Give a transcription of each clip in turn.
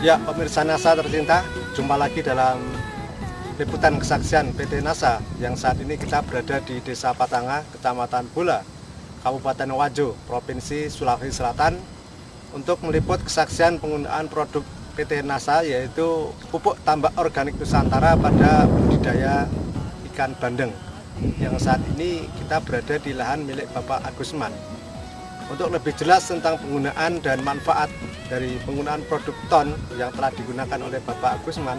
Ya, pemirsa NASA tercinta, jumpa lagi dalam liputan kesaksian PT NASA yang saat ini kita berada di Desa Patanga, Kecamatan Bola, Kabupaten Wajo, Provinsi Sulawesi Selatan untuk meliput kesaksian penggunaan produk PT NASA yaitu pupuk tambak organik Nusantara pada budidaya ikan bandeng yang saat ini kita berada di lahan milik Bapak Agusman. Untuk lebih jelas tentang penggunaan dan manfaat dari penggunaan produk TON yang telah digunakan oleh Bapak Agusman,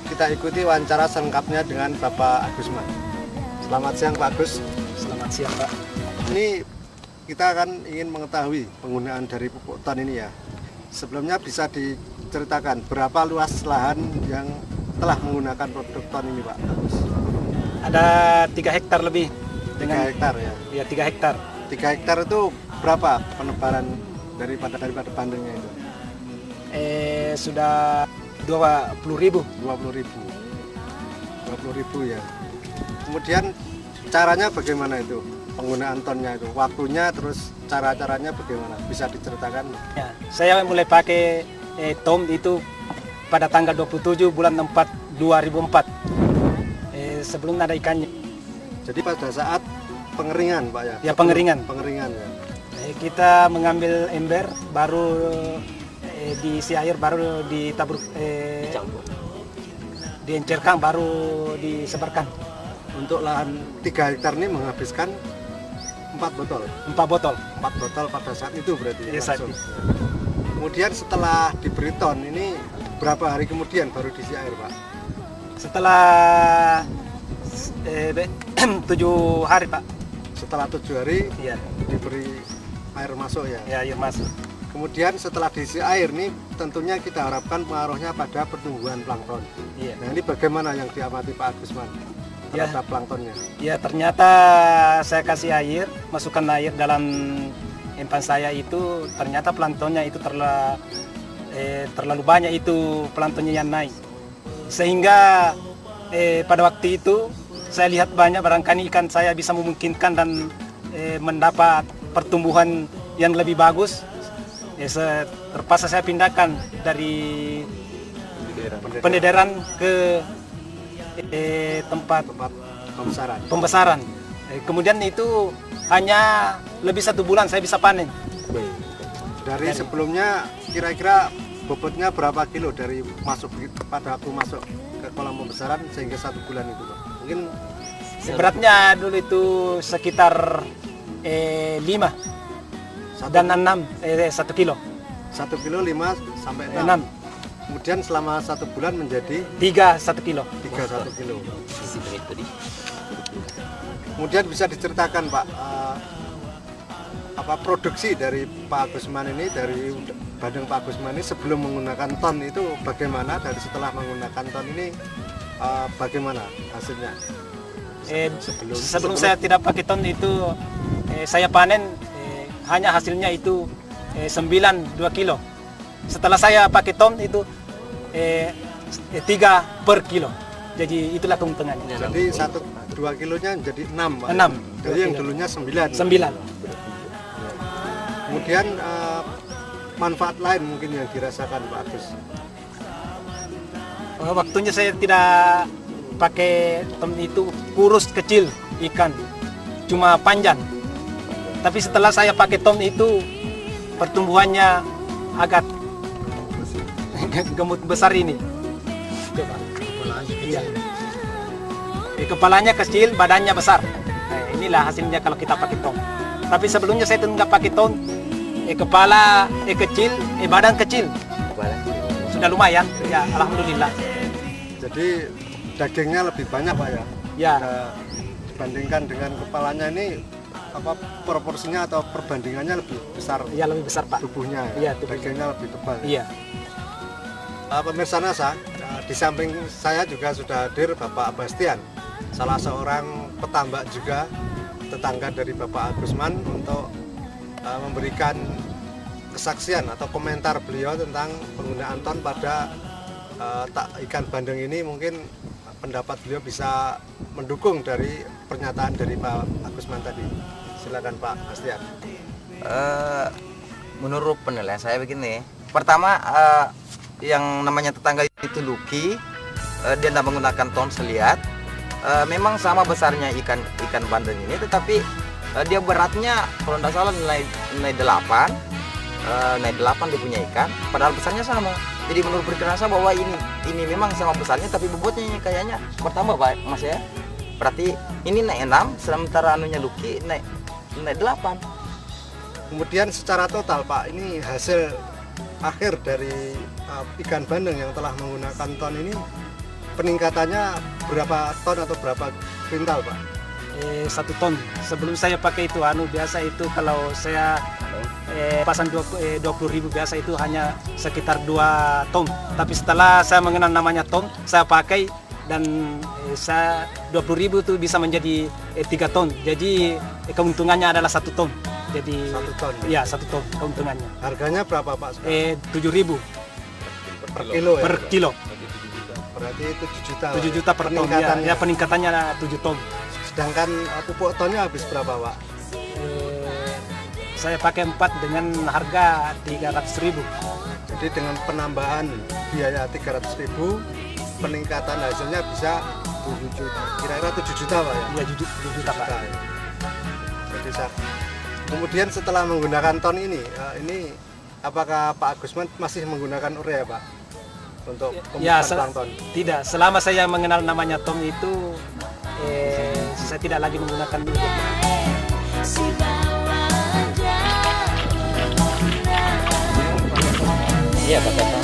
kita ikuti wawancara selengkapnya dengan Bapak Agusman. Selamat siang Pak Agus. Selamat siang Pak. Ini kita akan ingin mengetahui penggunaan dari pupuk TON ini ya. Sebelumnya bisa diceritakan berapa luas lahan yang telah menggunakan produk TON ini Pak Agus? Ada 3 hektar lebih. 3 hektar ya? Iya 3 hektar. 3 hektar itu berapa penebaran daripada bandengnya itu? Sudah 20.000. 20.000 ya. Kemudian caranya bagaimana itu? Penggunaan tonnya itu, waktunya, terus cara-caranya bagaimana? Bisa diceritakan? Ya, saya mulai pakai TON itu pada tanggal 27 bulan 4 2004. Sebelum ada ikannya. Jadi pada saat pengeringan Pak ya? Ya pengeringan. Pengeringan ya. Kita mengambil ember, baru diisi air, baru ditabur, diencerkan, baru disebarkan. Untuk lahan 3 hektar ini menghabiskan 4 botol? 4 botol. 4 botol pada saat itu berarti ya, langsung. Itu. Kemudian setelah diberi ton ini berapa hari kemudian baru diisi air Pak? Setelah 7 hari Pak. Setelah 7 hari Iya. diberi air masuk ya? Ya, air masuk. Kemudian setelah diisi air nih tentunya kita harapkan pengaruhnya pada pertumbuhan plankton. Iya. Nah ini bagaimana yang diamati Pak Agusman terhadap planktonnya? Ya ternyata saya kasih air, masukkan air dalam empan saya itu, ternyata planktonnya itu terlalu banyak itu planktonnya yang naik. Sehingga pada waktu itu saya lihat banyak barangkali ikan saya bisa memungkinkan dan mendapat pertumbuhan yang lebih bagus. Terpaksa saya pindahkan dari pendedaran ke tempat pembesaran. Kemudian itu hanya lebih 1 bulan saya bisa panen. Dari sebelumnya kira-kira bobotnya berapa kilo dari masuk pada waktu masuk ke kolam pembesaran sehingga 1 bulan itu Pak? Mungkin beratnya dulu itu sekitar 5 dan 6 1 kilo. 1 kilo 5 sampai 6. 6. Kemudian selama 1 bulan menjadi 3 1 kilo. 3 1 kilo. Kemudian bisa diceritakan Pak, apa produksi dari Pak Agusman ini, dari bandeng Pak Agusman ini sebelum menggunakan ton itu bagaimana, dari setelah menggunakan ton ini bagaimana hasilnya? Sebelum saya tidak pakai ton itu saya panen hanya hasilnya itu 2 kilo. Setelah saya pakai ton itu 3 per kilo. Jadi itulah keuntungannya. Jadi 2 kilonya jadi 6 Pak? 6. Jadi yang dulunya 9? 9. Kemudian manfaat lain mungkin yang dirasakan Pak Agus? Waktunya saya tidak pakai ton itu kurus kecil ikan, cuma panjang. Tapi setelah saya pakai ton itu pertumbuhannya agak gemuk besar ini. Coba. Iya. Kepalanya kecil, badannya besar. Inilah hasilnya kalau kita pakai tong. Tapi sebelumnya saya nggak pakai tong. Kepala kecil, badan kecil. Sudah lumayan, ya alhamdulillah. Jadi dagingnya lebih banyak Pak ya? Ya. Dibandingkan dengan kepalanya ini apa proporsinya atau perbandingannya lebih besar? Iya lebih besar Pak. Tubuhnya. Iya, tubuhnya. Dagingnya lebih tebal. Iya. Pemirsa NASA, di samping saya juga sudah hadir Bapak Bastian, salah seorang petambak juga, tetangga dari Bapak Agusman, untuk memberikan kesaksian atau komentar beliau tentang penggunaan ton pada ikan bandeng ini. Mungkin pendapat beliau bisa mendukung dari pernyataan dari Pak Agusman tadi. Silakan Pak Bastian. Menurut penilaian saya begini, pertama yang namanya tetangga itu Lucky, dia tidak menggunakan ton seliat. Memang sama besarnya ikan bandeng ini, tetapi dia beratnya kalau tidak salah nilai 8, nilai 8 dia punya ikan, padahal besarnya sama. Jadi menurut perkiraan saya bahwa ini memang sama besarnya, tapi bobotnya kayaknya bertambah Pak Mas ya. Berarti ini naik 6, sementara anunya Lucky naik 8. Kemudian secara total Pak, ini hasil akhir dari ikan bandeng yang telah menggunakan ton ini, peningkatannya berapa ton atau berapa kuintal Pak? 1 ton. Sebelum saya pakai itu biasa itu kalau saya pasang 20.000 biasa itu hanya sekitar 2 ton. Tapi setelah saya mengenal namanya ton, saya pakai dan saya 20.000 itu bisa menjadi 3 ton. Jadi keuntungannya adalah 1 ton. Jadi 1 ton. Ya, 1 ton keuntungannya. Harganya berapa Pak? 7.000 per kilo ya? per kilo. Berarti 7 juta. 7 juta per ton. Ya, peningkatannya 7 ton. Sedangkan pupuk tonnya habis berapa Pak? Saya pakai 4 dengan harga 300.000. Jadi dengan penambahan biaya 300.000, peningkatan hasilnya bisa 7 juta. Kira-kira 7 juta Pak ya? Iya, 7 juta Pak. Ya. Jadi kemudian setelah menggunakan ton ini apakah Pak Agusman masih menggunakan urea Pak untuk Ya, pemupukan plankton? tidak. Selama saya mengenal namanya ton itu, saya tidak lagi menggunakan urea. Iya pakai ton.